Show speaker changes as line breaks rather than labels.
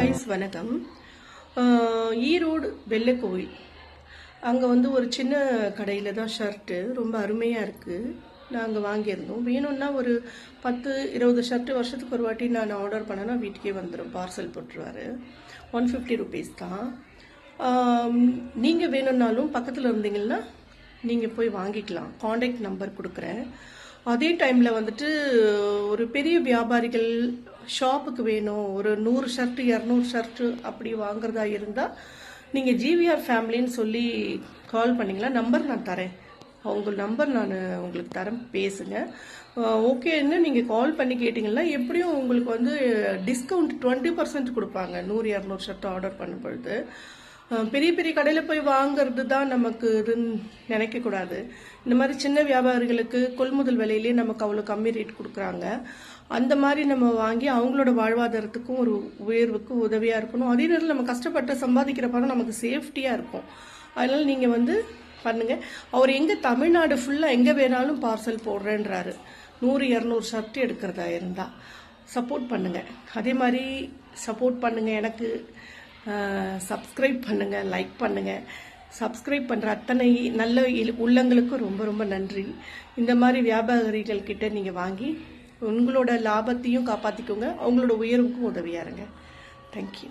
Guys வணக்கம். ஈரோடு வெள்ளைக்கோவில் அங்கே ஒரு சின்ன கடையில் தான் ஷர்ட்டு ரொம்ப அருமையாக இருக்குது. நாங்கள் வாங்கியிருந்தோம். வேணும்னா ஒரு 10-20 ஷர்ட்டு வருஷத்துக்கு ஒரு வாட்டி நான் ஆர்டர் பண்ணேன்னா வீட்டுக்கே வந்துடும், பார்சல் போட்டுருவார். 150 ருபீஸ் தான். நீங்கள் வேணும்னாலும் பக்கத்தில் இருந்தீங்கன்னா நீங்கள் போய் வாங்கிக்கலாம். காண்டாக்ட் நம்பர் கொடுக்குறேன். அதே டைமில் ஒரு பெரிய வியாபாரிகள் ஷாப்புக்கு வேணும், ஒரு 100 ஷர்ட்டு 200 ஷர்ட்டு அப்படி வாங்குறதா இருந்தால் நீங்கள் ஜிவிஆர் ஃபேமிலின்னு சொல்லி கால் பண்ணிங்களா, நம்பர் நான் தரேன். அவங்க நம்பர் நான் உங்களுக்கு தரேன், பேசுங்க. ஓகேன்னு நீங்கள் கால் பண்ணி கேட்டிங்கன்னா எப்படியும் உங்களுக்கு டிஸ்கவுண்ட் 20% கொடுப்பாங்க 100-200 ஷர்ட் ஆர்டர் பண்ணும் பொழுது. பெரிய பெரிய கடையில் போய் வாங்கிறது தான் நமக்கு இதுன்னு நினைக்கக்கூடாது. இந்த மாதிரி சின்ன வியாபாரிகளுக்கு கொள்முதல் விலையிலேயே நமக்கு அவ்வளோ கம்மி ரேட் கொடுக்குறாங்க. அந்த மாதிரி நம்ம வாங்கி அவங்களோட வாழ்வாதாரத்துக்கும் ஒரு உயர்வுக்கு உதவியாக இருக்கணும். அதே நேரத்தில் நம்ம கஷ்டப்பட்டு சம்பாதிக்கிற பணம் நமக்கு சேஃப்டியாக இருக்கும். அதனால் நீங்கள் பண்ணுங்க. அவர் எங்கே தமிழ்நாடு ஃபுல்லாக எங்கே வேணாலும் பார்சல் போடுறேன்றாரு. 100-200 ஷர்ட் எடுக்கிறதா இருந்தால் சப்போர்ட் பண்ணுங்கள். அதே மாதிரி சப்போர்ட் பண்ணுங்கள். எனக்கு சப்ஸ்கிரைப் பண்ணுங்கள், லைக் பண்ணுங்கள். சப்ஸ்கிரைப் பண்ணுற அத்தனை நல்ல உள்ளங்களுக்கும் ரொம்ப ரொம்ப நன்றி. இந்த மாதிரி வியாபாரிகள் கிட்ட நீங்கள் வாங்கி உங்களோட லாபத்தையும் காப்பாற்றிக்கோங்க, அவங்களோட உயர்வுக்கும் உதவியாக இருங்க. தேங்க்யூ.